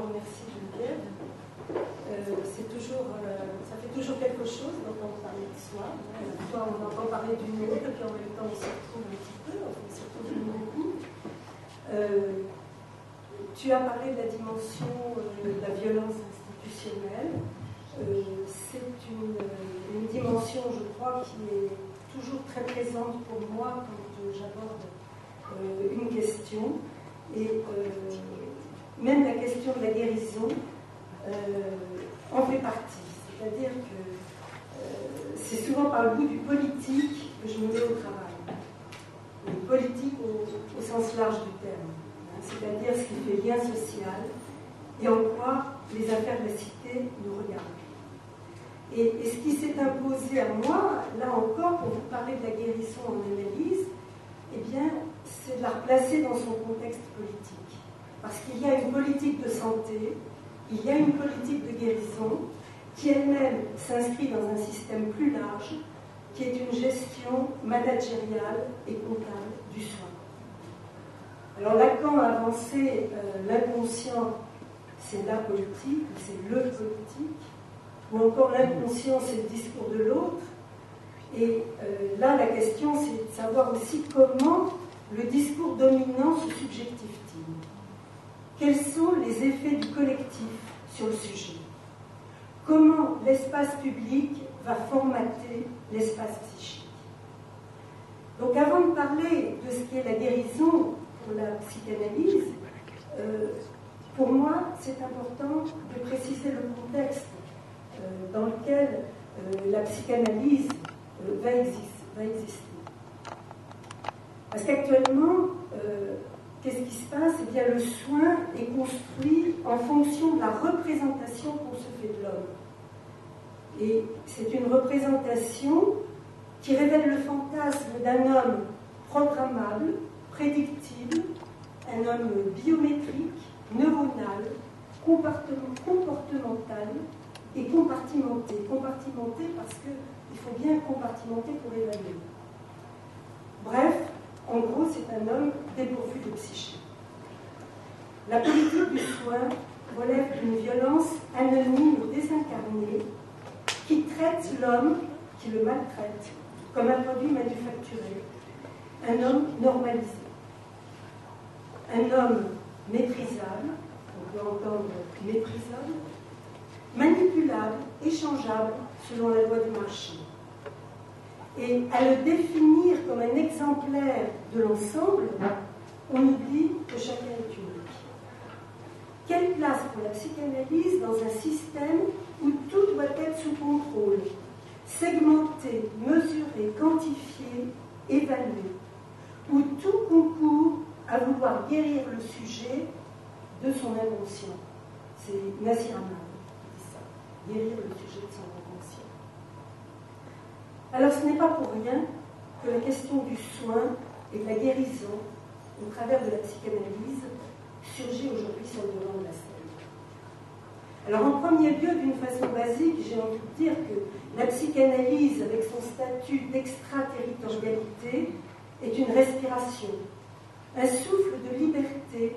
remercie Geneviève. Ça fait toujours quelque chose d'entendre parler de soi. Soit on entend parler d'une autre, et puis en même temps on se retrouve un petit peu, enfin, on se retrouve beaucoup. Tu as parlé de la dimension de la violence institutionnelle. C'est une dimension, je crois, qui est toujours très présente pour moi quand j'aborde une question. Et même la question de la guérison en fait partie. C'est-à-dire que c'est souvent par le bout du politique que je me mets au travail. Le politique au sens large du terme. C'est-à-dire ce qui fait lien social et en quoi les affaires de la cité nous regardent. Et ce qui s'est imposé à moi, là encore, pour vous parler de la guérison en analyse, eh bien, c'est de la replacer dans son contexte politique. Parce qu'il y a une politique de santé, il y a une politique de guérison qui elle-même s'inscrit dans un système plus large, qui est une gestion managériale et comptable du soin. Alors Lacan a avancé l'inconscient, c'est la politique, c'est le politique, ou encore l'inconscient, c'est le discours de l'autre. Et là, la question, c'est de savoir aussi comment le discours dominant se subjective-t-il. Quels sont les effets du collectif sur le sujet? Comment l'espace public va formater l'espace psychique? Donc avant de parler de ce qu'est la guérison pour la psychanalyse, pour moi, c'est important de préciser le contexte dans lequel la psychanalyse va exister. Parce qu'actuellement, qu'est-ce qui se passe? Eh bien, le soin est construit en fonction de la représentation qu'on se fait de l'homme. Et c'est une représentation qui révèle le fantasme d'un homme programmable, prédictible, un homme biométrique, neuronal, comportemental et compartimenté. Compartimenté parce qu'il faut bien compartimenter pour évaluer. Bref, en gros, c'est un homme dépourvu de psyché. La politique du soin relève d'une violence anonyme et désincarnée qui traite l'homme, qui le maltraite, comme un produit manufacturé, un homme normalisé, un homme méprisable, on peut entendre méprisable, manipulable, échangeable selon la loi du marché. Et à le définir comme un exemplaire de l'ensemble, on oublie que chacun est unique. Quelle place pour la psychanalyse dans un système où tout doit être sous contrôle, segmenté, mesuré, quantifié, évalué, où tout concourt à vouloir guérir le sujet de son inconscient? C'est Nassir Hamad qui dit ça, guérir le sujet de son inconscient. Alors ce n'est pas pour rien que la question du soin et de la guérison au travers de la psychanalyse surgit aujourd'hui sur le devant de la scène. Alors en premier lieu, d'une façon basique, j'ai envie de dire que la psychanalyse, avec son statut d'extraterritorialité, est une respiration, un souffle de liberté,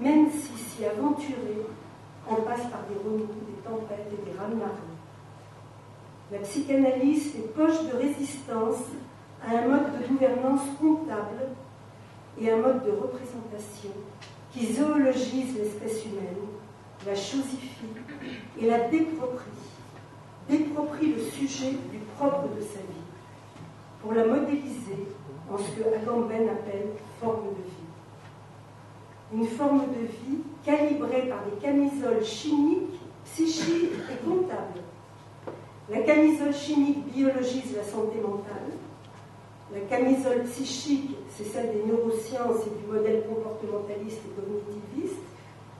même si aventuré, on passe par des remous, des tempêtes et des raz-de-marée. La psychanalyse fait poche de résistance à un mode de gouvernance comptable et un mode de représentation qui zoologise l'espèce humaine, la chosifie et la déproprie le sujet du propre de sa vie, pour la modéliser en ce que Agamben appelle forme de vie. Une forme de vie calibrée par des camisoles chimiques, psychiques et comptables. La camisole chimique biologise la santé mentale. La camisole psychique, c'est celle des neurosciences et du modèle comportementaliste et cognitiviste,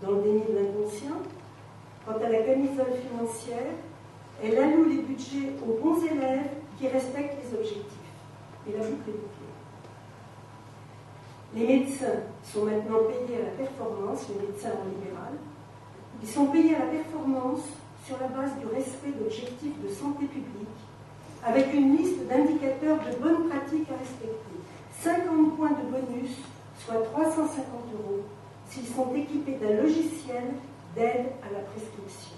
dans le déni de l'inconscient. Quant à la camisole financière, elle alloue les budgets aux bons élèves qui respectent les objectifs. Et la boucle est bouclée. Les médecins sont maintenant payés à la performance, les médecins en libéral. Ils sont payés à la performance sur la base du respect d'objectifs de santé publique, avec une liste d'indicateurs de bonnes pratiques à respecter. 50 points de bonus, soit 350 €, s'ils sont équipés d'un logiciel d'aide à la prescription.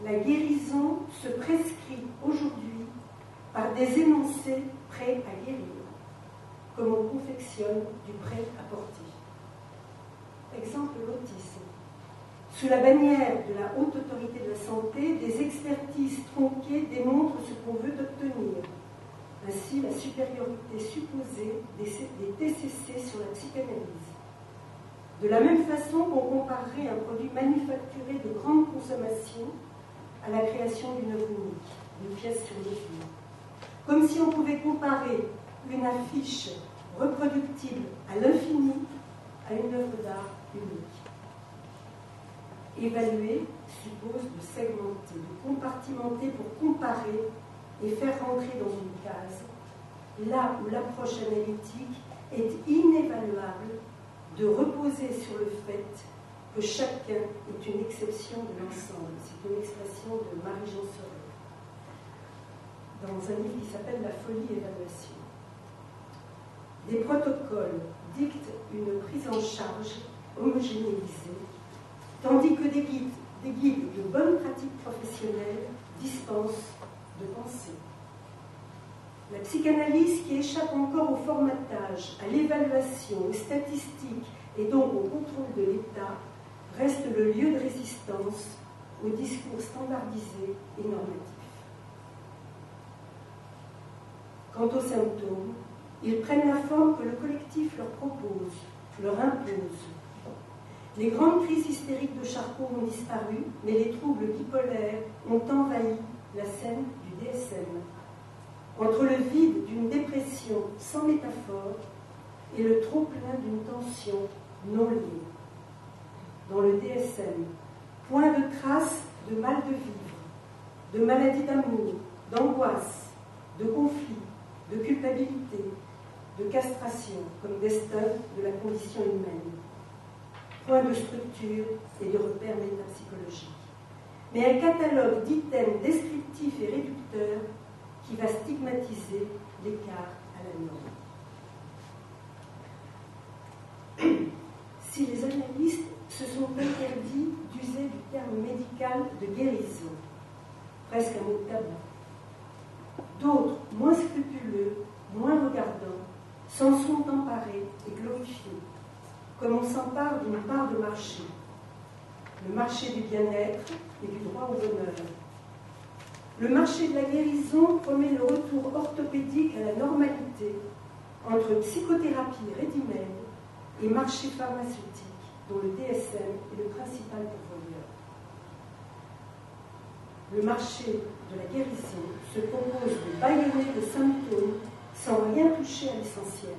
La guérison se prescrit aujourd'hui par des énoncés prêts à guérir, comme on confectionne du prêt-à-porter. Exemple, l'autisme. Sous la bannière de la haute autorité de la santé, des expertises tronquées démontrent ce qu'on veut obtenir. Ainsi, la supériorité supposée des TCC sur la psychanalyse. De la même façon qu'on comparerait un produit manufacturé de grande consommation à la création d'une œuvre unique, d'une pièce sur mesure. Comme si on pouvait comparer une affiche reproductible à l'infini à une œuvre d'art unique. Évaluer suppose de segmenter, de compartimenter pour comparer et faire rentrer dans une case, là où l'approche analytique est inévaluable, de reposer sur le fait que chacun est une exception de l'ensemble. C'est une expression de Marie-Jean Sorel, dans un livre qui s'appelle La folie évaluation. Des protocoles dictent une prise en charge homogénéisée, tandis que des guides de bonnes pratiques professionnelles dispensent de penser. La psychanalyse qui échappe encore au formatage, à l'évaluation, aux statistiques et donc au contrôle de l'État reste le lieu de résistance au discours standardisé et normatif. Quant aux symptômes, ils prennent la forme que le collectif leur propose, leur impose. Les grandes crises hystériques de Charcot ont disparu, mais les troubles bipolaires ont envahi la scène du DSM. Entre le vide d'une dépression sans métaphore et le trop-plein d'une tension non liée. Dans le DSM, point de trace de mal de vivre, de maladie d'amour, d'angoisse, de conflit, de culpabilité, de castration comme destin de la condition humaine. Point de structure et de repères métapsychologiques. Mais un catalogue d'items descriptifs et réducteurs qui va stigmatiser l'écart à la norme. Si les analystes se sont interdits d'user du terme médical de guérison, presque un mot tabou, d'autres, moins scrupuleux, moins regardants, s'en sont emparés et glorifiés, comme on s'empare d'une part de marché, le marché du bien-être et du droit au bonheur. Le marché de la guérison promet le retour orthopédique à la normalité entre psychothérapie ready-made et marché pharmaceutique, dont le DSM est le principal pourvoyeur. Le marché de la guérison se propose de bâillonner le symptôme sans rien toucher à l'essentiel,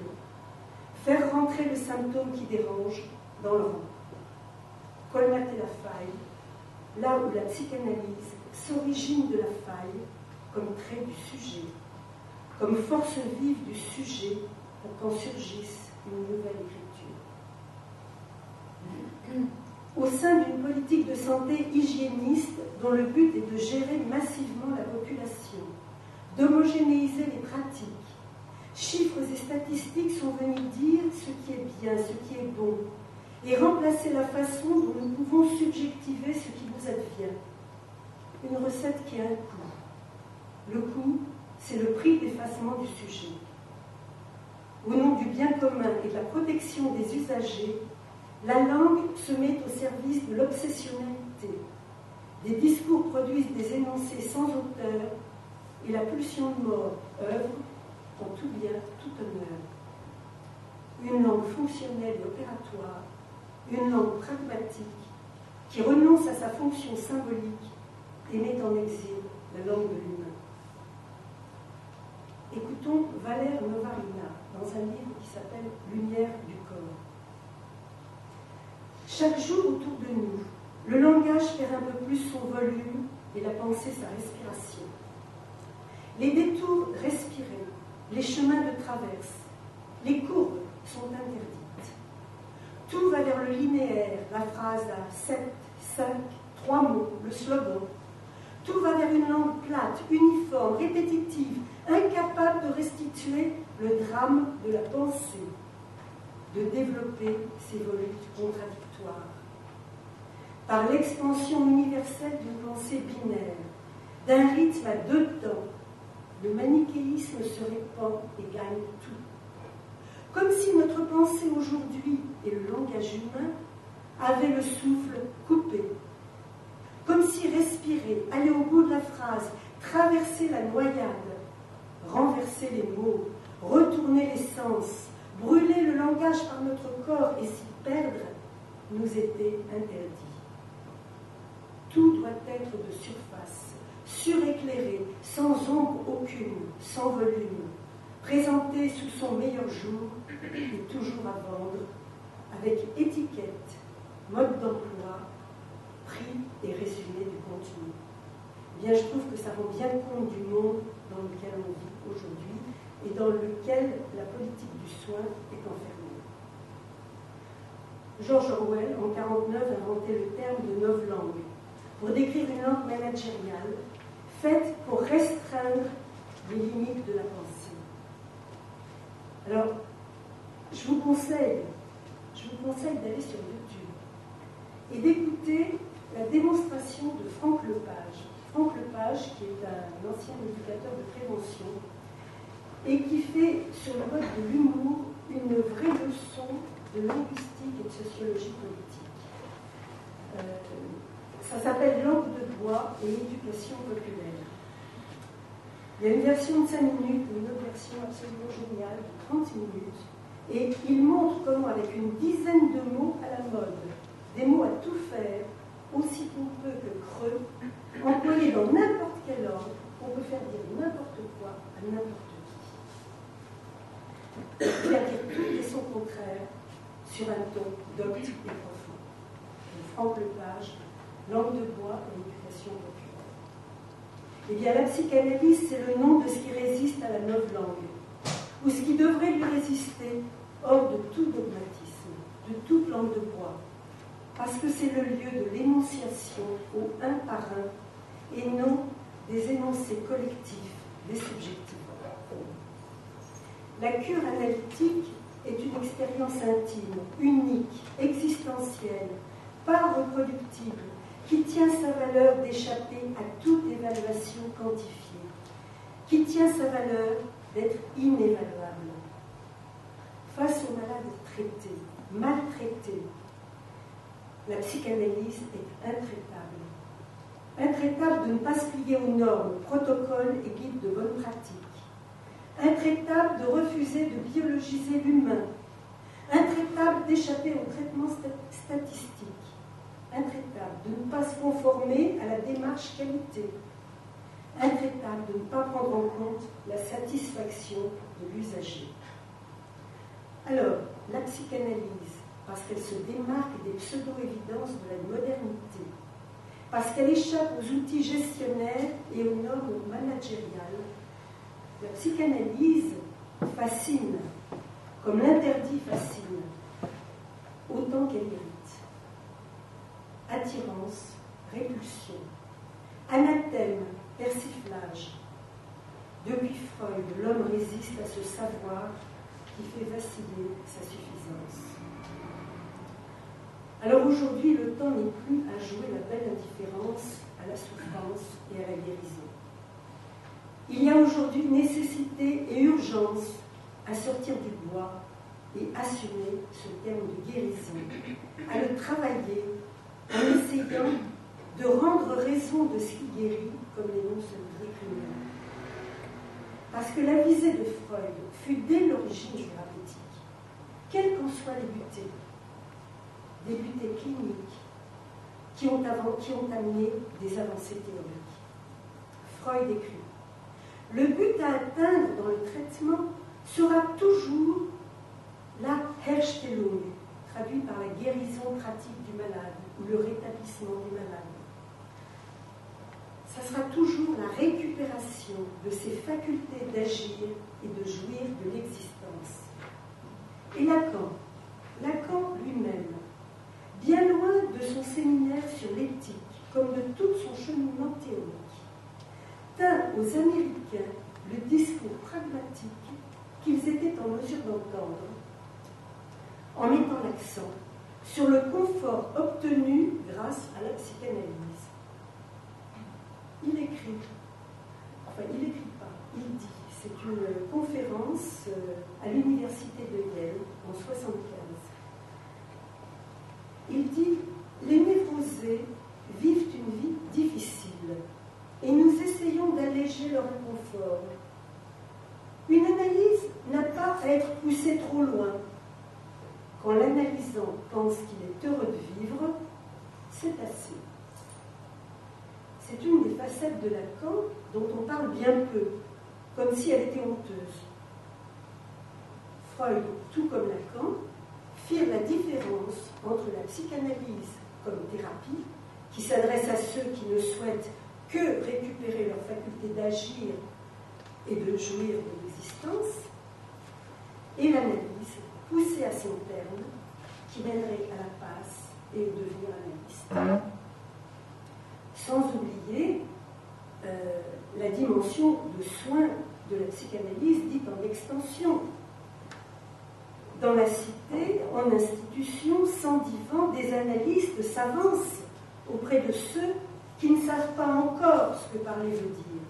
faire rentrer le symptôme qui dérange dans le rang, colmater la faille, là où la psychanalyse s'origine de la faille comme trait du sujet, comme force vive du sujet pour qu'en surgisse une nouvelle écriture. Au sein d'une politique de santé hygiéniste dont le but est de gérer massivement la population, d'homogénéiser les pratiques, chiffres et statistiques sont venus dire ce qui est bien, ce qui est bon, et remplacer la façon dont nous pouvons subjectiver ce qui nous advient. Une recette qui a un coût. Le coût, c'est le prix d'effacement du sujet. Au nom du bien commun et de la protection des usagers, la langue se met au service de l'obsessionnalité. Des discours produisent des énoncés sans auteur et la pulsion de mort œuvre en tout bien, tout honneur. Une langue fonctionnelle et opératoire, une langue pragmatique qui renonce à sa fonction symbolique et met en exil la langue de l'humain. Écoutons Valère Novarina dans un livre qui s'appelle Lumière du corps. Chaque jour autour de nous, le langage perd un peu plus son volume et la pensée sa respiration. Les détours respirés, les chemins de traverse, les courbes sont interdites. Tout va vers le linéaire, la phrase à 7, 5, 3 mots, le slogan. Tout va vers une langue plate, uniforme, répétitive, incapable de restituer le drame de la pensée, de développer ses volutes contradictoires. par l'expansion universelle d'une pensée binaire, d'un rythme à deux temps, le manichéisme se répand et gagne tout. Comme si notre pensée aujourd'hui et le langage humain avaient le souffle coupé. Comme si respirer, aller au bout de la phrase, traverser la noyade, renverser les mots, retourner les sens, brûler le langage par notre corps et s'y perdre, nous était interdit. Tout doit être de surface, suréclairé, sans ombre aucune, sans volume, présenté sous son meilleur jour et toujours à vendre, avec étiquette, mode d'emploi, prix et résumé du contenu. Eh bien, je trouve que ça rend bien compte du monde dans lequel on vit aujourd'hui et dans lequel la politique du soin est enfermée. George Orwell, en 1949, inventait le terme de novlangue pour décrire une langue managériale faite pour restreindre les limites de la pensée. Alors, je vous conseille d'aller sur YouTube et d'écouter la démonstration de Franck Lepage. Franck Lepage, qui est un ancien éducateur de prévention et qui fait sur le mode de l'humour une vraie leçon de linguistique et de sociologie politique. Ça s'appelle Langue de bois et éducation populaire. Il y a une version de 5 minutes, une autre version absolument géniale de 30 minutes, et il montre comment, avec une dizaine de mots à la mode, des mots à tout faire, aussi pompeux que creux, employés dans n'importe quel ordre, on peut faire dire n'importe quoi à n'importe qui. C'est-à-dire tout et son contraire sur un ton docte et profond. Franck Lepage, Langue de bois et éducation populaire. Eh bien, la psychanalyse, c'est le nom de ce qui résiste à la novlangue, ou ce qui devrait lui résister hors de tout dogmatisme, de toute langue de bois, parce que c'est le lieu de l'énonciation au un par un, et non des énoncés collectifs, des subjectifs. La cure analytique est une expérience intime, unique, existentielle, pas reproductible, qui tient sa valeur d'échapper à toute évaluation quantifiée, qui tient sa valeur d'être inévaluable. Face aux malades traités, maltraités, la psychanalyse est intraitable. Intraitable de ne pas se plier aux normes, protocoles et guides de bonne pratique. Intraitable de refuser de biologiser l'humain. Intraitable d'échapper au traitement statistique. Intraitable de ne pas se conformer à la démarche qualité. Intraitable de ne pas prendre en compte la satisfaction de l'usager. Alors, la psychanalyse, parce qu'elle se démarque des pseudo-évidences de la modernité, parce qu'elle échappe aux outils gestionnaires et aux normes managériales, la psychanalyse fascine, comme l'interdit fascine, autant qu'elle irrite. Attirance, répulsion, anathème, persiflage. Depuis Freud, l'homme résiste à ce savoir qui fait vaciller sa suffisance. Alors aujourd'hui, le temps n'est plus à jouer la belle indifférence à la souffrance et à la guérison. Il y a aujourd'hui nécessité et urgence à sortir du bois et assumer ce terme de guérison, à le travailler en essayant de rendre raison de ce qui guérit, comme l'énonce le criminel. Parce que la visée de Freud fut dès l'origine thérapeutique, quelles qu'en soient les butées, des butées cliniques qui ont amené des avancées théoriques. Freud écrit: le but à atteindre dans le traitement sera toujours la Herstellung, traduit par la guérison pratique du malade ou le rétablissement du malade. Ça sera toujours la récupération de ses facultés d'agir et de jouir de l'existence. Et Lacan lui-même, bien loin de son séminaire sur l'éthique, comme de tout son cheminement théorique, tint aux Américains le discours pragmatique qu'ils étaient en mesure d'entendre, en mettant l'accent sur le confort obtenu grâce grâce à la psychanalyse. Il écrit, enfin il n'écrit pas, il dit, c'est une conférence à l'université de Yale en 1975. Il dit « Les névrosés vivent une vie difficile et nous essayons d'alléger leur inconfort. Une analyse n'a pas à être poussée trop loin. Quand l'analysant pense qu'il est heureux de vivre, c'est assez. » C'est une des facettes de Lacan dont on parle bien peu, comme si elle était honteuse. Freud, tout comme Lacan, firent la différence entre la psychanalyse comme thérapie, qui s'adresse à ceux qui ne souhaitent que récupérer leur faculté d'agir et de jouir de l'existence, et l'analyse poussée à son terme, qui mènerait à la passe et au devenir analyste. Sans oublier la dimension de soin de la psychanalyse dite en extension. Dans la cité, en institution, sans divan, des analystes s'avancent auprès de ceux qui ne savent pas encore ce que parler veut dire.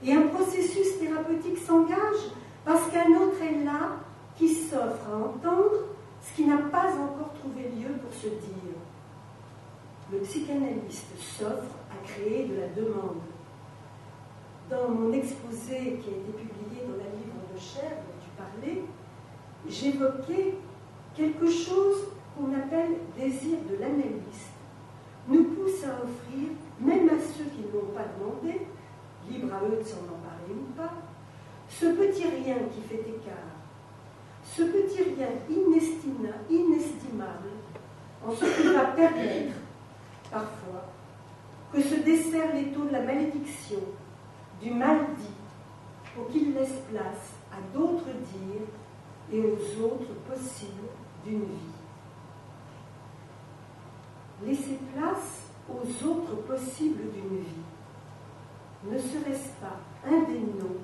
Et un processus thérapeutique s'engage parce qu'un autre est là qui s'offre à entendre ce qui n'a pas encore trouvé lieu pour se dire. Le psychanalyste s'offre à créer de la demande. Dans mon exposé qui a été publié dans la livre de Cher dont tu parlais, j'évoquais quelque chose qu'on appelle désir de l'analyste, nous pousse à offrir, même à ceux qui ne l'ont pas demandé, libre à eux de s'en emparer ou pas, ce petit rien qui fait écart, ce petit rien inestimable en ce qui va permettre, parfois, que se desserre l'étau de la malédiction, du mal dit, pour qu'il laisse place à d'autres dires et aux autres possibles d'une vie. Laisser place aux autres possibles d'une vie, ne serait-ce pas un des noms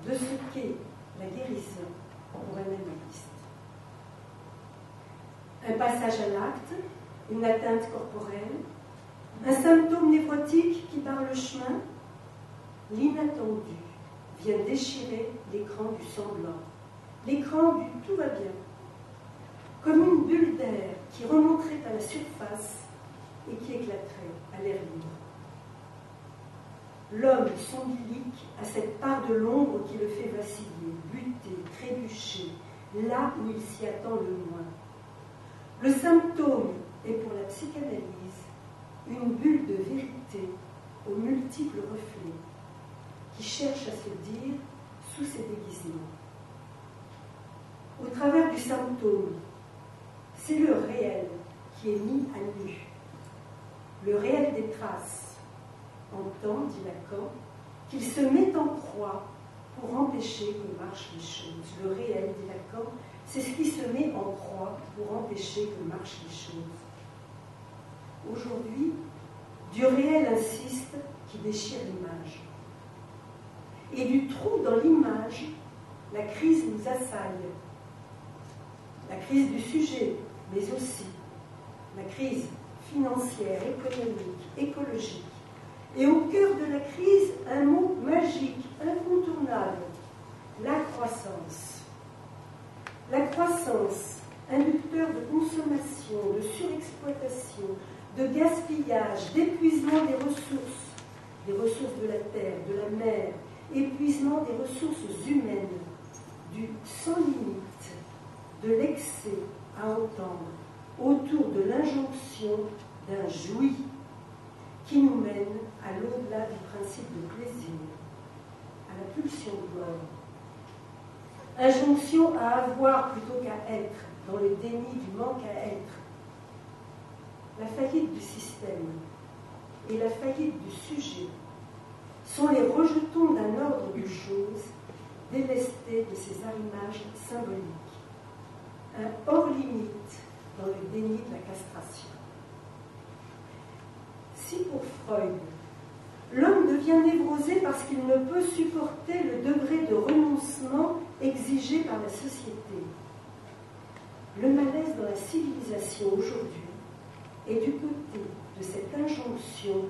de ce qu'est la guérison pour un analyste? Un passage à l'acte, une atteinte corporelle, un symptôme névrotique qui barre le chemin, l'inattendu vient déchirer l'écran du semblant, l'écran du tout va bien, comme une bulle d'air qui remonterait à la surface et qui éclaterait à l'air libre. L'homme sombilique a cette part de l'ombre qui le fait vaciller, buter, trébucher, là où il s'y attend le moins. Le symptôme est pour la psychanalyse une bulle de vérité aux multiples reflets qui cherche à se dire sous ses déguisements. Au travers du symptôme, c'est le réel qui est mis à nu. Le réel des traces, en tant, dit Lacan, qu'il se met en croix pour empêcher que marchent les choses. Le réel, dit Lacan, c'est ce qui se met en croix pour empêcher que marchent les choses. Aujourd'hui, du réel insiste qui déchire l'image. Et du trou dans l'image, la crise nous assaille. La crise du sujet, mais aussi la crise financière, économique, écologique. Et au cœur de la crise, un mot magique, incontournable, la croissance. La croissance, inducteur de consommation, de surexploitation, de gaspillage, d'épuisement des ressources de la terre, de la mer, épuisement des ressources humaines, du sans limite, de l'excès à entendre, autour de l'injonction d'un jouit qui nous mène à l'au-delà du principe de plaisir, à la pulsion de mort. Injonction à avoir plutôt qu'à être, dans le déni du manque à être. La faillite du système et la faillite du sujet sont les rejetons d'un ordre de choses délesté de ses arrimages symboliques. Un hors-limite dans le déni de la castration. Si pour Freud, l'homme devient névrosé parce qu'il ne peut supporter le degré de renoncement exigé par la société, le malaise dans la civilisation aujourd'hui est du côté de cette injonction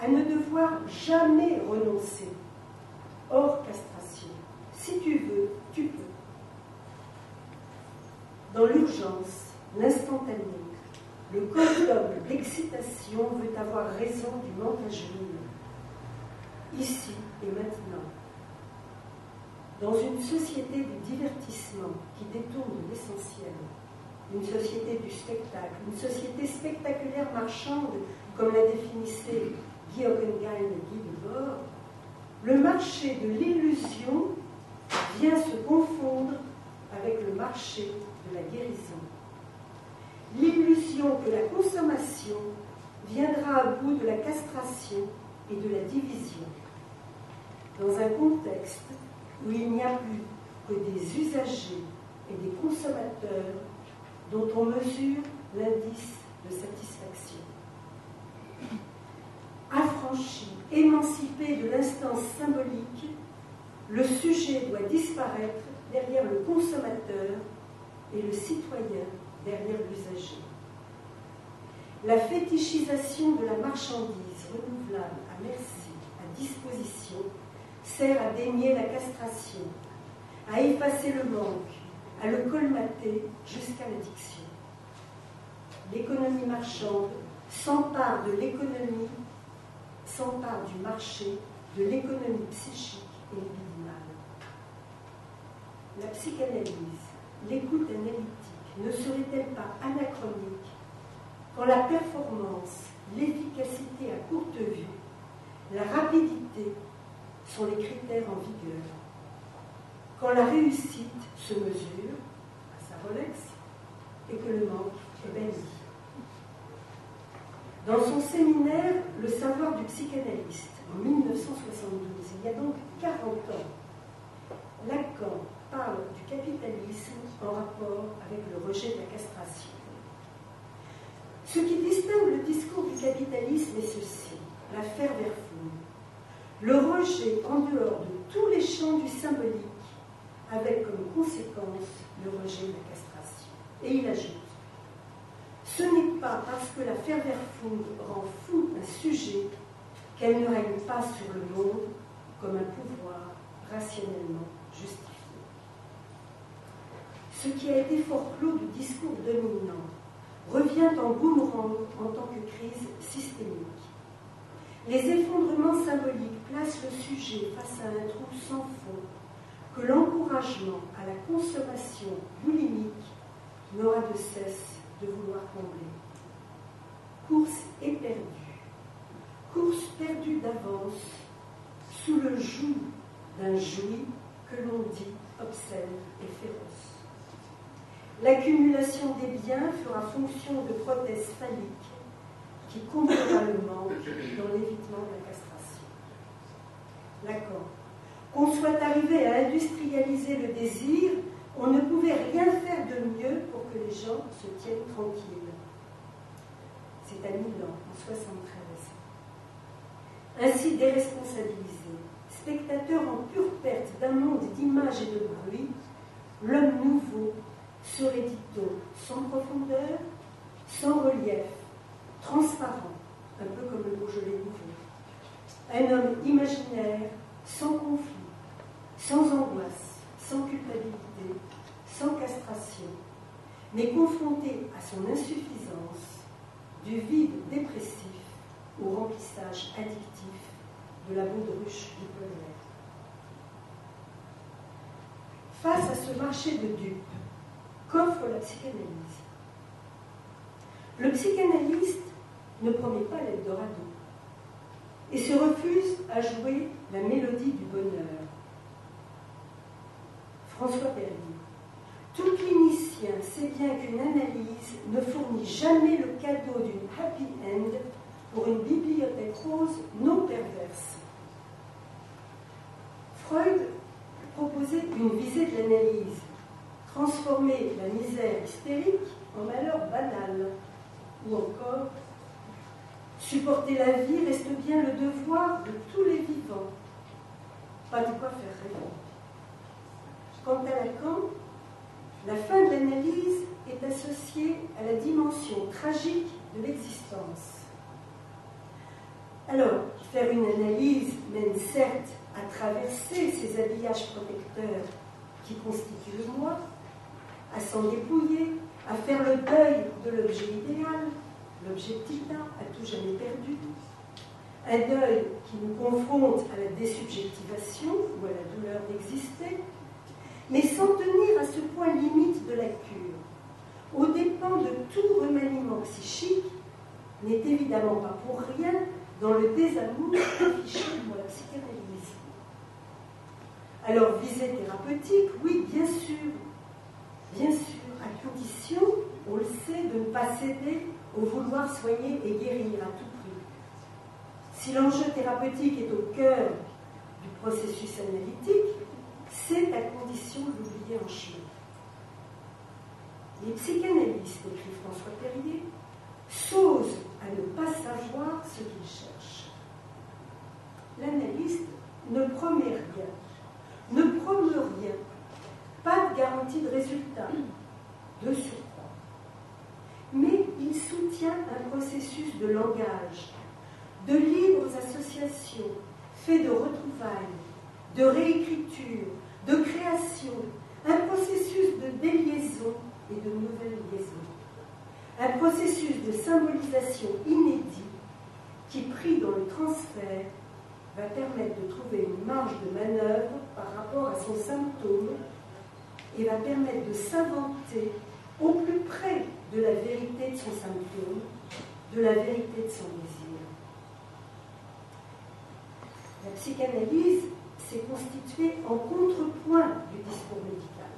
à ne devoir jamais renoncer, hors castration. Si tu veux, tu peux. Dans l'urgence, l'instantané, le code d'homme d'excitation veut avoir raison du manque à jouir, ici et maintenant. Dans une société du divertissement qui détourne de l'essentiel, une société du spectacle, une société spectaculaire marchande, comme la définissait Guy Hockenheim et Guy Debord, le marché de l'illusion vient se confondre avec le marché de la guérison. L'illusion que la consommation viendra à bout de la castration et de la division. Dans un contexte où il n'y a plus que des usagers et des consommateurs dont on mesure l'indice de satisfaction. Affranchi, émancipé de l'instance symbolique, le sujet doit disparaître derrière le consommateur et le citoyen derrière l'usager. La fétichisation de la marchandise renouvelable à merci, à disposition, sert à dénier la castration, à effacer le manque, à le colmater jusqu'à l'addiction. L'économie marchande s'empare de l'économie, s'empare du marché, de l'économie psychique et libidinale. La psychanalyse, l'écoute analytique, ne serait-elle pas anachronique quand la performance, l'efficacité à courte vue, la rapidité sont les critères en vigueur, quand la réussite se mesure à sa Rolex et que le manque est banni. Dans son séminaire « Le savoir du psychanalyste » en 1972, il y a donc 40 ans, Lacan parle du capitalisme en rapport avec le rejet de la castration. Ce qui distingue le discours du capitalisme est ceci, la Verwerfung, le rejet en dehors de tous les champs du symbolique, avec comme conséquence le rejet de la castration. Et il ajoute, ce n'est pas parce que la Verwerfung rend fou un sujet qu'elle ne règne pas sur le monde comme un pouvoir rationnellement justifié. Ce qui a été forclos du discours dominant revient en boomerang en tant que crise systémique. Les effondrements symboliques placent le sujet face à un trou sans fond que l'encouragement à la consommation boulimique n'aura de cesse de vouloir combler. Course éperdue, course perdue d'avance sous le joug d'un joui que l'on dit obscène et féroce. L'accumulation des biens fera fonction de prothèse phallique qui comblera le manque dans l'évitement de la castration. Lacan. Qu'on soit arrivé à industrialiser le désir, on ne pouvait rien faire de mieux pour que les gens se tiennent tranquilles. C'est à Milan, en 1973. Ainsi déresponsabilisé, spectateur en pure perte d'un monde d'images et de bruit, l'homme nouveau serait, dit-on, sans profondeur, sans relief, transparent, un peu comme le Beaujolais nouveau. Un homme imaginaire, sans conflit, sans angoisse, sans culpabilité, sans castration, mais confronté à son insuffisance, du vide dépressif au remplissage addictif de la baudruche du polaire. Face à ce marché de dupes, qu'offre la psychanalyse? Le psychanalyste ne promet pas l'Eldorado et se refuse à jouer la mélodie du bonheur. François Perrier. Tout clinicien sait bien qu'une analyse ne fournit jamais le cadeau d'une happy end pour une bibliothèque rose non perverse. Freud proposait une visée de l'analyse, transformer la misère hystérique en malheur banal, ou encore supporter la vie reste bien le devoir de tous les vivants. Pas de quoi faire rêver. Quant à Lacan, La fin de l'analyse est associée à la dimension tragique de l'existence. Alors, faire une analyse mène certes à traverser ces habillages protecteurs qui constituent le moi, à s'en dépouiller, à faire le deuil de l'objet idéal, l'objectif-là, à tout jamais perdu, un deuil qui nous confronte à la désubjectivation ou à la douleur d'exister, mais sans tenir à ce point limite de la cure, aux dépens de tout remaniement psychique, n'est évidemment pas pour rien dans le désamour affiché pour la psychanalyse. Alors, visée thérapeutique, oui, bien sûr, à condition, on le sait, de ne pas céder au vouloir soigner et guérir à tout prix. Si l'enjeu thérapeutique est au cœur du processus analytique, c'est à condition de l'oublier en chemin. Les psychanalystes, écrit François Perrier, s'osent à ne pas savoir ce qu'ils cherchent. L'analyste ne promet rien, ne promeut rien, pas de garantie de résultat, de surcroît. Mais il soutient un processus de langage, de libres associations, fait de retrouvailles, de réécriture, de création, un processus de déliaison et de nouvelles liaisons. Un processus de symbolisation inédit qui, pris dans le transfert, va permettre de trouver une marge de manœuvre par rapport à son symptôme et va permettre de s'inventer au plus près de la vérité de son symptôme, de la vérité de son désir. La psychanalyse s'est constituée en contrepoint du discours médical.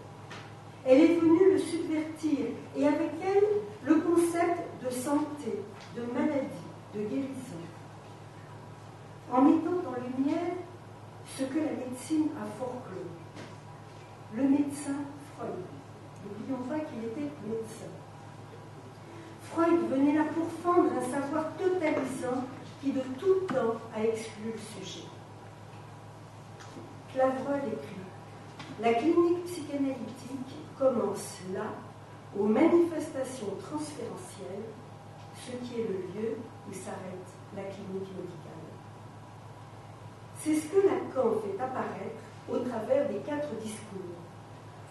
Elle est venue le subvertir et avec elle, le concept de santé, de maladie, de guérison, en mettant en lumière ce que la médecine a forclos. Le médecin Freud. N'oublions pas qu'il était médecin. Freud venait là pour fendre un savoir totalisant qui de tout temps a exclu le sujet. Clavreul écrit « La clinique psychanalytique commence là, aux manifestations transférentielles, ce qui est le lieu où s'arrête la clinique médicale. » C'est ce que Lacan fait apparaître au travers des 4 discours,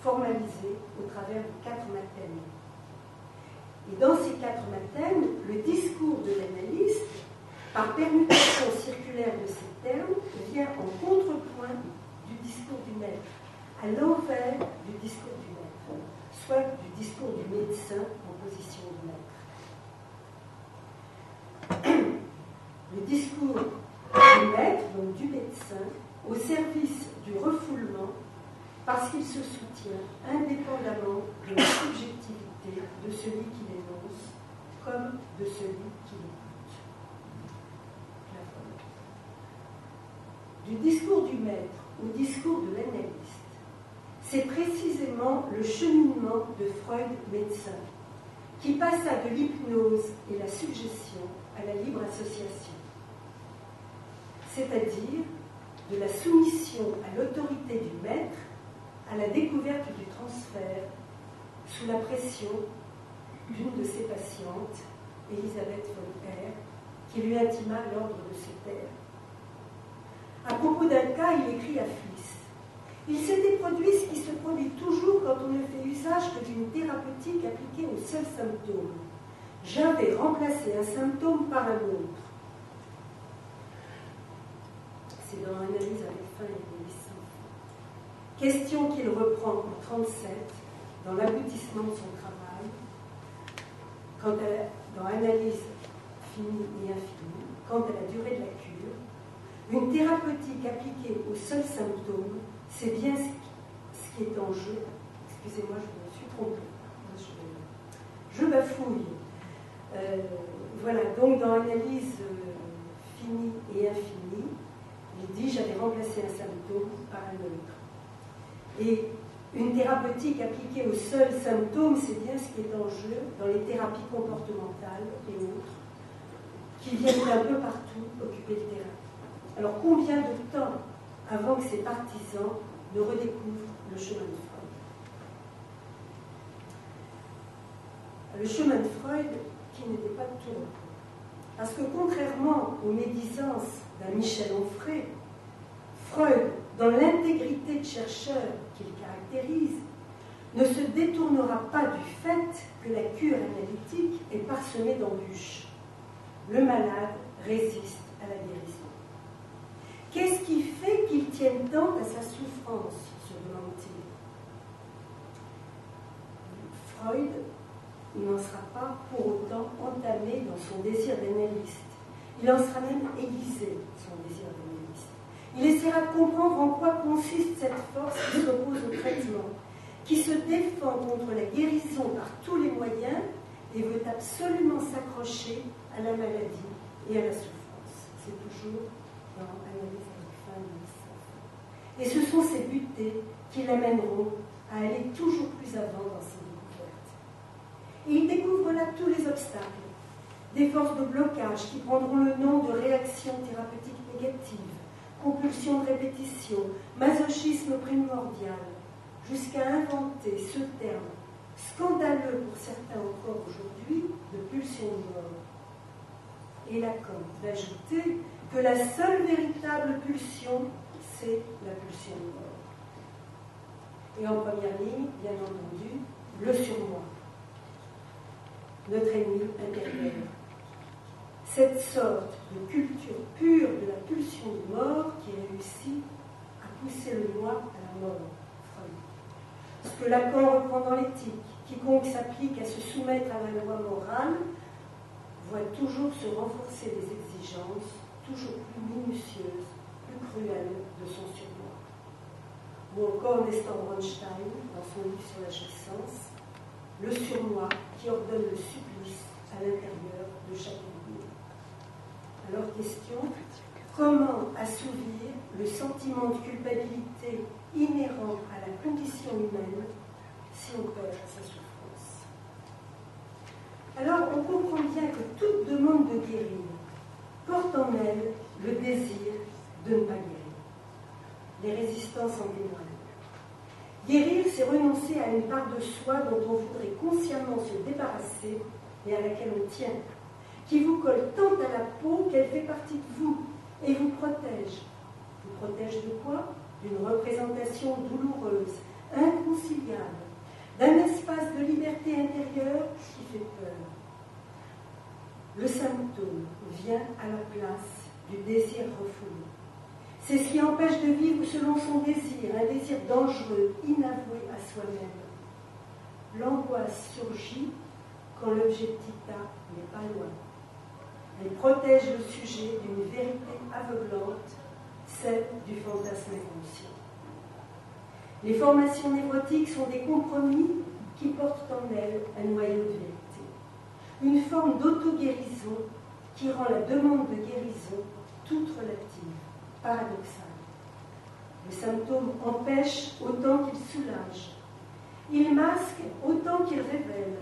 formalisés au travers de 4 mathèmes. Et dans ces 4 mathèmes, le discours de l'analyste, par permutation circulaire de ces termes, vient en contrepoint du discours du maître, à l'envers du discours du maître, soit du discours du médecin en position de maître. Le discours du maître, donc du médecin, au service du refoulement, parce qu'il se soutient indépendamment de la subjectivité de celui qui l'énonce, comme de celui qui l'écoute. Du discours du maître au discours de l'analyste, c'est précisément le cheminement de Freud médecin, qui passa de l'hypnose et la suggestion à la libre association, c'est-à-dire de la soumission à l'autorité du maître à la découverte du transfert sous la pression d'une de ses patientes, Elisabeth Voltaire, qui lui intima l'ordre de se taire. À propos d'un cas, il écrit à Fliss « Il s'était produit ce qui se produit toujours quand on ne fait usage que d'une thérapeutique appliquée au seul symptôme. J'avais remplacé un symptôme par un autre. » C'est dans Analyse avec fin et éblouissant. Question qu'il reprend en 1937 dans l'aboutissement de son travail, dans Analyse finie et infinie, quant à la durée de la cure. Une thérapeutique appliquée au seul symptôme, c'est bien ce qui est en jeu. Excusez-moi, je me suis trompée. Je bafouille. Voilà, donc dans Analyse finie et infinie, il dit « J'avais remplacé un symptôme par un autre ». Et une thérapeutique appliquée au seul symptôme, c'est bien ce qui est en jeu dans les thérapies comportementales et autres, qui viennent d'un peu partout occuper le terrain. Alors combien de temps avant que ces partisans ne redécouvrent le chemin de Freud? le chemin de Freud qui n'était pas de tout repos. Parce que contrairement aux médisances d'un Michel Onfray, Freud, dans l'intégrité de chercheur qu'il caractérise, ne se détournera pas du fait que la cure analytique est parsemée d'embûches. Le malade résiste à la guérison. Qu'est-ce qui fait qu'il tienne tant à sa souffrance, se demande-t-il. Freud n'en sera pas pour autant entamé dans son désir d'analyste. Il en sera même aiguisé, son désir d'analyste. Il essaiera de comprendre en quoi consiste cette force qui s'oppose au traitement, qui se défend contre la guérison par tous les moyens et veut absolument s'accrocher à la maladie et à la souffrance. C'est toujours dans Analyse avec fin de l'issue. Et ce sont ces butées qui l'amèneront à aller toujours plus avant dans ses découvertes. Et il découvre là tous les obstacles, des forces de blocage qui prendront le nom de réactions thérapeutiques négatives, compulsion de répétition, masochisme primordial, jusqu'à inventer ce terme scandaleux pour certains encore aujourd'hui de pulsion de mort. Et Lacan d'ajouter que la seule véritable pulsion, c'est la pulsion de mort. Et en première ligne, bien entendu, le surmoi, notre ennemi intérieur. Cette sorte de culture pure de la pulsion de mort qui réussit à pousser le moi à la mort. Ce que Lacan reprend dans l'éthique, quiconque s'applique à se soumettre à la loi morale voit toujours se renforcer des exigences toujours plus minutieuses, plus cruelles de son surmoi. Ou encore Nestor Bronstein, dans son livre sur la jouissance, le surmoi qui ordonne le supplice à l'intérieur de chaque individu. Alors question, comment assouvir le sentiment de culpabilité inhérent à la condition humaine si on perd sa souffrance? Alors on comprend bien que toute demande de guérir porte en elle le désir de ne pas guérir. Les résistances en témoignent. Guérir, c'est renoncer à une part de soi dont on voudrait consciemment se débarrasser et à laquelle on tient, qui vous colle tant à la peau qu'elle fait partie de vous et vous protège. Vous protège de quoi? D'une représentation douloureuse, inconciliable, d'un espace de liberté intérieure qui fait peur. Le symptôme vient à la place du désir refoulé. C'est ce qui empêche de vivre selon son désir, un désir dangereux, inavoué à soi-même. L'angoisse surgit quand l'objectif n'est pas loin. Elle protège le sujet d'une vérité aveuglante, celle du fantasme inconscient. Les formations névrotiques sont des compromis qui portent en elles un noyau de vérité. Une forme d'auto-guérison qui rend la demande de guérison toute relative, paradoxale. Le symptôme empêche autant qu'il soulage. Il masque autant qu'il révèle.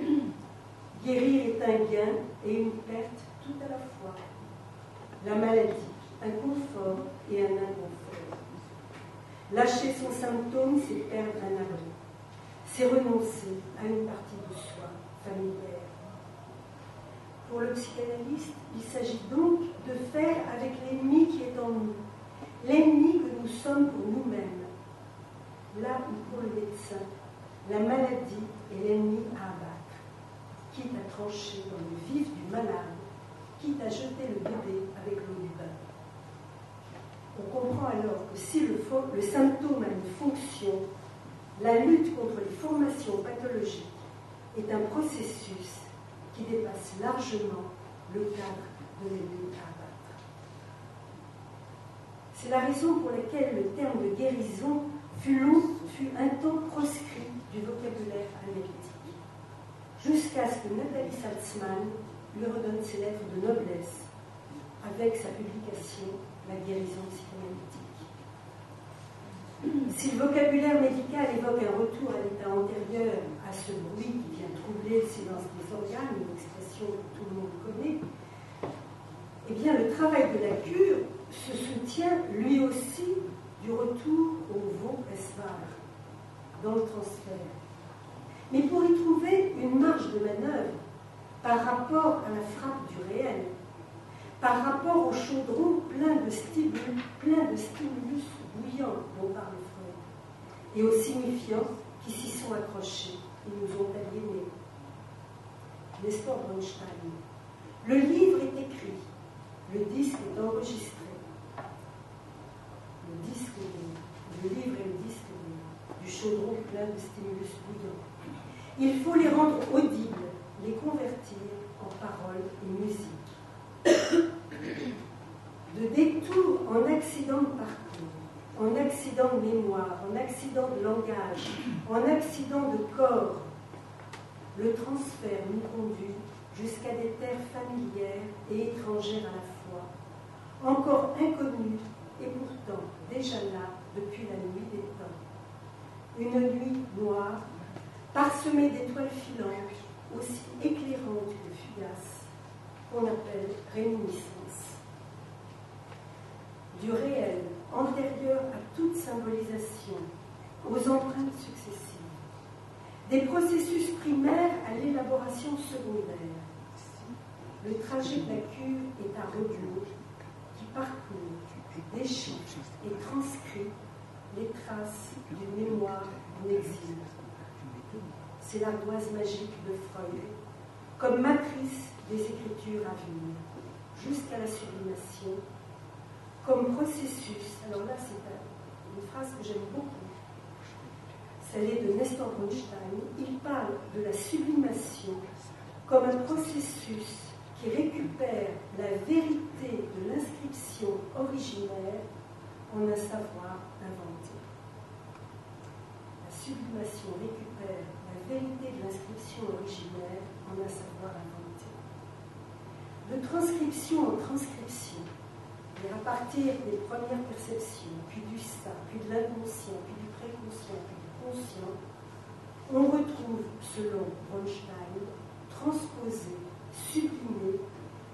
Guérir est un gain et une perte tout à la fois. La maladie, un confort et un inconfort. Lâcher son symptôme, c'est perdre un abri. C'est renoncer à une partie de soi familière. Pour le psychanalyste, il s'agit donc de faire avec l'ennemi qui est en nous, l'ennemi que nous sommes pour nous-mêmes. Là où pour le médecin, la maladie est l'ennemi à abattre, quitte à trancher dans le vif du malade, quitte à jeter le bébé avec l'eau du bain. On comprend alors que si le symptôme a une fonction, la lutte contre les formations pathologiques est un processus qui dépasse largement le cadre de l'ennemi à abattre. C'est la raison pour laquelle le terme de guérison fut un temps proscrit du vocabulaire analytique, jusqu'à ce que Nathalie Salzman lui redonne ses lettres de noblesse avec sa publication La guérison psychanalytique. Si le vocabulaire médical évoque un retour à l'état antérieur à ce bruit qui vient troubler le silence des organes, une expression que tout le monde connaît, eh bien le travail de la cure se soutient lui aussi du retour au veau esvar, dans le transfert. Mais pour y trouver une marge de manœuvre, par rapport à la frappe du réel, par rapport au chaudron plein de stimulus bouillants dont parle Freud, et aux signifiants qui s'y sont accrochés et nous ont aliénés. Nestor Bronstein. Le livre est écrit, le disque est enregistré. Le livre et le disque du chaudron plein de stimulus bouillants. Il faut les rendre audibles, les convertir en paroles et musique. De détour en accident de parcours, en accident de mémoire, en accident de langage, en accident de corps, le transfert nous conduit jusqu'à des terres familières et étrangères à la fois, encore inconnues et pourtant déjà là depuis la nuit des temps. Une nuit noire, parsemée d'étoiles filantes, aussi éclairantes que fugaces, qu'on appelle réminiscence. Du réel, antérieur à toute symbolisation, aux empreintes successives, des processus primaires à l'élaboration secondaire. Le trajet de la cure est un rebours qui parcourt, déchiffre et transcrit les traces d'une mémoire en exil. C'est l'ardoise magique de Freud, comme matrice des écritures à venir, jusqu'à la sublimation, comme processus. Alors là, c'est une phrase que j'aime beaucoup. Celle est de Nestor Bronstein. Il parle de la sublimation comme un processus qui récupère la vérité de l'inscription originaire en un savoir inventé. La sublimation récupère la vérité de l'inscription originaire en un savoir inventé. De transcription en transcription, et à partir des premières perceptions, puis du ça, puis de l'inconscient, puis du préconscient, puis du conscient, on retrouve, selon Bronstein, transposé, sublimé,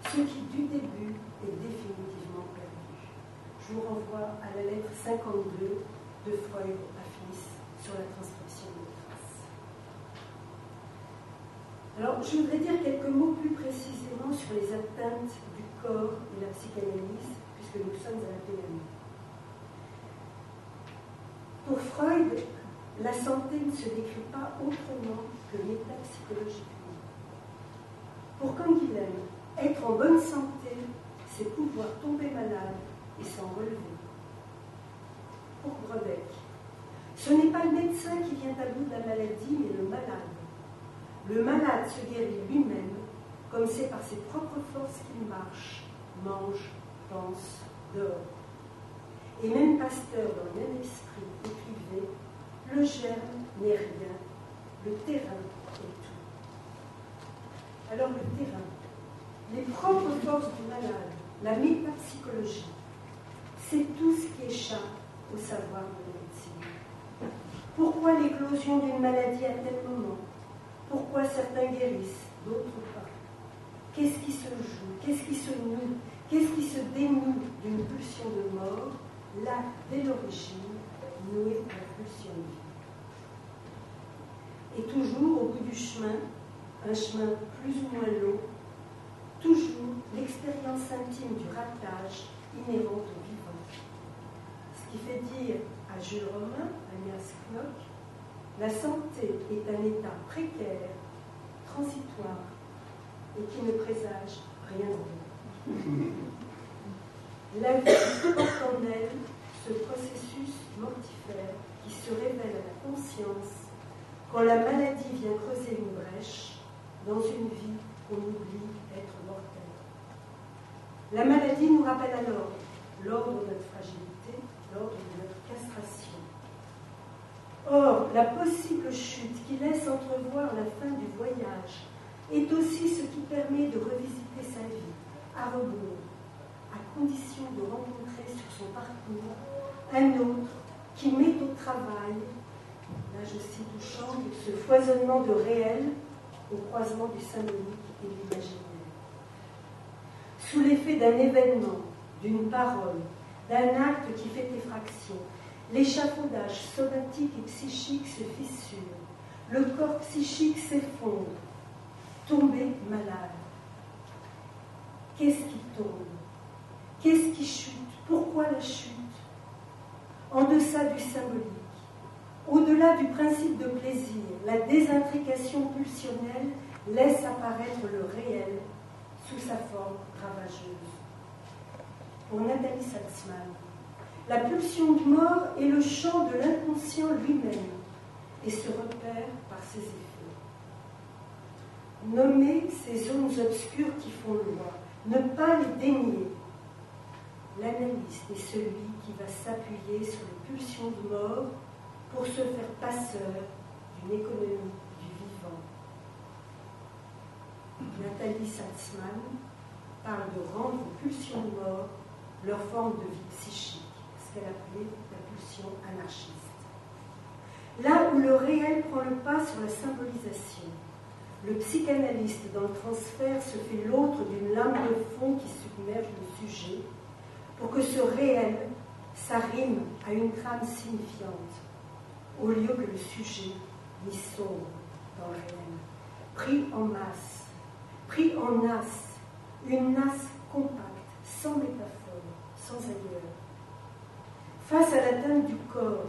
ce qui du début est définitivement perdu. Je vous renvoie à la lettre 52 de Freud à Fils sur la transcription des traces. Alors, je voudrais dire quelques mots plus précisément sur les atteintes du corps et la psychanalyse, puisque nous sommes à la PMI. Pour Freud, la santé ne se décrit pas autrement que métapsychologiquement. Pour Canguilhem, être en bonne santé, c'est pouvoir tomber malade et s'en relever. Pour Grodeck, ce n'est pas le médecin qui vient à bout de la maladie, mais le malade. Le malade se guérit lui-même, comme c'est par ses propres forces qu'il marche, mange, pense, dort. Et même Pasteur, dans le même esprit, écrivait « Le germe n'est rien, le terrain est tout ». Alors le terrain, les propres forces du malade, la métapsychologie, c'est tout ce qui échappe au savoir de la médecine. Pourquoi l'éclosion d'une maladie à tel moment? Pourquoi certains guérissent, d'autres pas? Qu'est-ce qui se joue? Qu'est-ce qui se noue? Qu'est-ce qui se dénoue d'une pulsion de mort? Là, dès l'origine, nouée la pulsion de vie. Et toujours, au bout du chemin, un chemin plus ou moins long, toujours l'expérience intime du ratage inhérente au vivant. Ce qui fait dire à Jules Romain, à Nias Knock, la santé est un état précaire, transitoire, et qui ne présage rien de bon. La vie porte en elle ce processus mortifère qui se révèle à la conscience quand la maladie vient creuser une brèche dans une vie qu'on oublie être mortelle. La maladie nous rappelle alors l'ordre de notre fragilité, l'ordre de notre castration. Or, la possible chute qui laisse entrevoir la fin du voyage est aussi ce qui permet de revisiter sa vie à rebours, à condition de rencontrer sur son parcours un autre qui met au travail, là je cite Duchamp, ce foisonnement de réel au croisement du symbolique et de l'imaginaire. Sous l'effet d'un événement, d'une parole, d'un acte qui fait effraction, l'échafaudage somatique et psychique se fissure, le corps psychique s'effondre. tomber malade. Qu'est-ce qui tombe? Qu'est-ce qui chute? Pourquoi la chute? En deçà du symbolique, au-delà du principe de plaisir, la désintrication pulsionnelle laisse apparaître le réel sous sa forme ravageuse. Pour Nathalie Salzman, la pulsion de mort est le champ de l'inconscient lui-même et se repère par ses effets. Nommer ces zones obscures qui font loi, ne pas les dénier. L'analyste est celui qui va s'appuyer sur les pulsions de mort pour se faire passeur d'une économie du vivant. Nathalie Salzman parle de rendre aux pulsions de mort leur forme de vie psychique, ce qu'elle appelait la pulsion anarchiste. Là où le réel prend le pas sur la symbolisation, le psychanalyste dans le transfert se fait l'autre d'une lame de fond qui submerge le sujet pour que ce réel s'arrime à une trame signifiante, au lieu que le sujet n'y sombre dans le réel. Pris en masse, pris en nasse, une nasse compacte, sans métaphore, sans ailleurs. Face à l'atteinte du corps,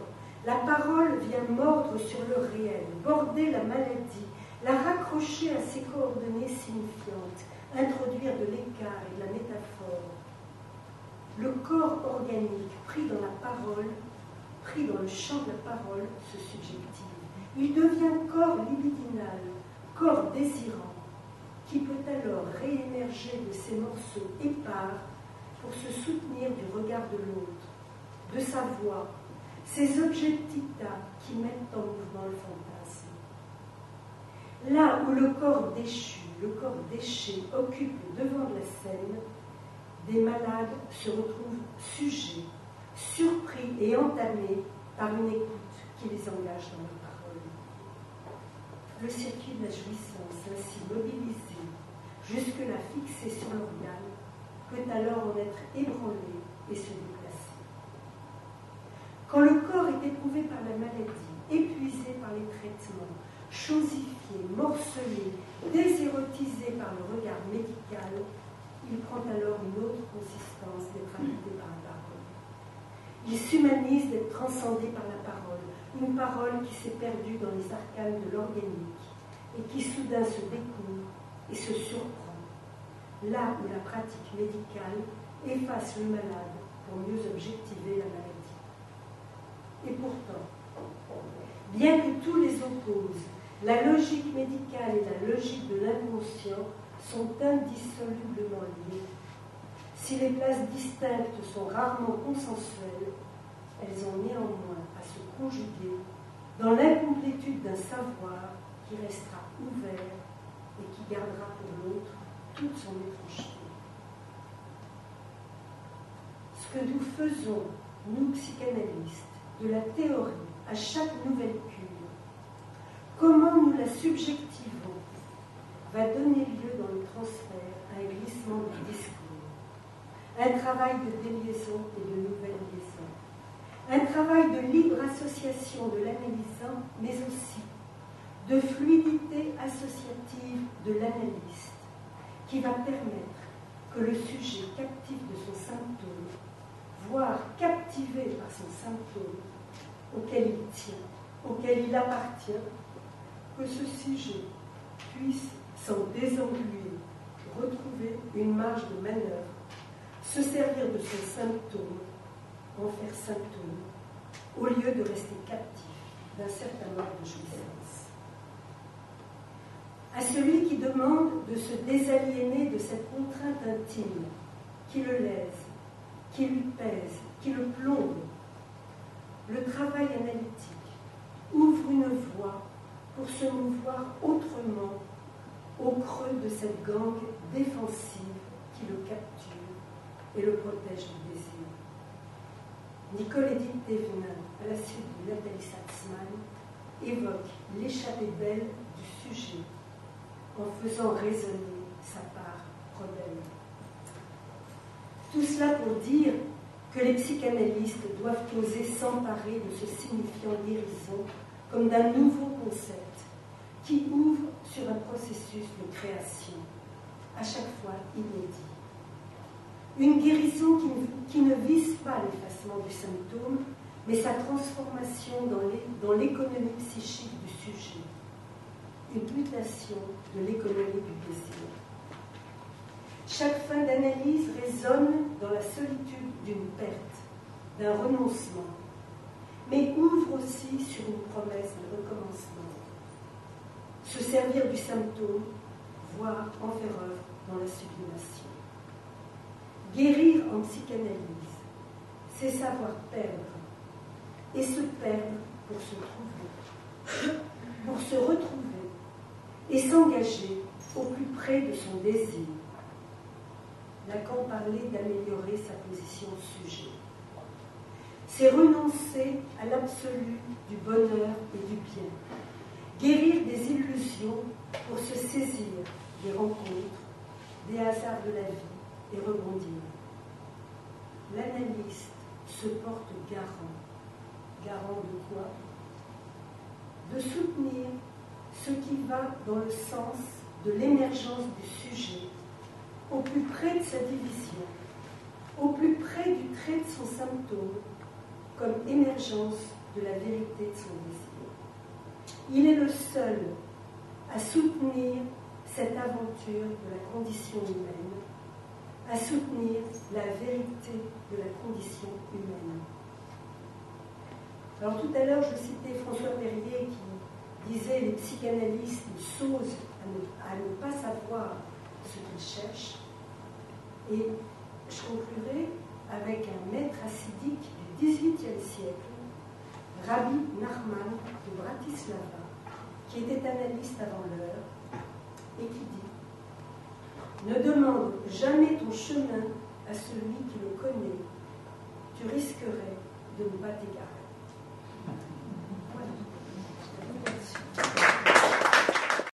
la parole vient mordre sur le réel, border la maladie, la raccrocher à ses coordonnées signifiantes, introduire de l'écart et de la métaphore. Le corps organique, pris dans la parole, pris dans le champ de la parole, se subjective. Il devient corps libidinal, corps désirant, qui peut alors réémerger de ses morceaux épars pour se soutenir du regard de l'autre, de sa voix, ces objectifs-là qui mettent en mouvement le fantasme. Là où le corps déchu, le corps déché occupe le devant de la scène, des malades se retrouvent sujets, surpris et entamés par une écoute qui les engage dans la parole. Le circuit de la jouissance, ainsi mobilisé, jusque-là fixé sur l'organe, peut alors en être ébranlé et se déplacer. Quand le corps est éprouvé par la maladie, épuisé par les traitements, chosifié, morcelé, désérotisé par le regard médical, il prend alors une autre consistance d'être habité par la parole. Il s'humanise d'être transcendé par la parole, une parole qui s'est perdue dans les arcanes de l'organique et qui soudain se découvre et se surprend, là où la pratique médicale efface le malade pour mieux objectiver la maladie. Et pourtant, bien que tous les opposent, la logique médicale et la logique de l'inconscient sont indissolublement liées. Si les places distinctes sont rarement consensuelles, elles ont néanmoins à se conjuguer dans l'incomplétude d'un savoir qui restera ouvert et qui gardera pour l'autre toute son étrangeté. Ce que nous faisons, nous psychanalystes, de la théorie à chaque nouvelle cure, comment nous la subjectivons, va donner lieu dans le transfert à un glissement de discours, un travail de déliaison et de nouvelle liaison, un travail de libre association de l'analysant, mais aussi de fluidité associative de l'analyste, qui va permettre que le sujet captif de son symptôme, voire captivé par son symptôme, auquel il tient, auquel il appartient, que ce sujet puisse s'en désengluer, retrouver une marge de manœuvre, se servir de son symptôme, en faire symptôme, au lieu de rester captif d'un certain nombre de jouissances. À celui qui demande de se désaliéner de cette contrainte intime, qui le lèse, qui lui pèse, qui le plombe, le travail analytique ouvre une voie pour se mouvoir autrement au creux de cette gangue défensive qui le capture et le protège du désir. Nicole-Édith Thévenin, à la suite de Nathalie Salzman, évoque l'échappée belle du sujet en faisant résonner sa part rebelle. Tout cela pour dire que les psychanalystes doivent oser s'emparer de ce signifiant guérison comme d'un nouveau concept, qui ouvre sur un processus de création, à chaque fois inédit. Une guérison qui ne vise pas l'effacement du symptôme, mais sa transformation dans l'économie psychique du sujet. Une mutation de l'économie du désir. Chaque fin d'analyse résonne dans la solitude d'une perte, d'un renoncement, mais ouvre aussi sur une promesse de recommencement. Se servir du symptôme, voire en faire œuvre dans la sublimation. Guérir en psychanalyse, c'est savoir perdre, et se perdre pour se trouver, pour se retrouver, et s'engager au plus près de son désir. Lacan parlait d'améliorer sa position sujet. C'est renoncer à l'absolu du bonheur et du bien. Guérir des illusions pour se saisir des rencontres, des hasards de la vie et rebondir. L'analyste se porte garant. Garant de quoi? De soutenir ce qui va dans le sens de l'émergence du sujet, au plus près de sa division, au plus près du trait de son symptôme, comme émergence de la vérité de son désir. Il est le seul à soutenir cette aventure de la condition humaine, à soutenir la vérité de la condition humaine. Alors tout à l'heure, je citais François Perrier qui disait les psychanalystes s'osent à ne pas savoir ce qu'ils cherchent. Et je conclurai avec un maître hassidique du XVIIIe siècle, Rabbi Nachman de Bratislava, qui était analyste avant l'heure, et qui dit « Ne demande jamais ton chemin à celui qui le connaît, tu risquerais de ne pas t'égarer. »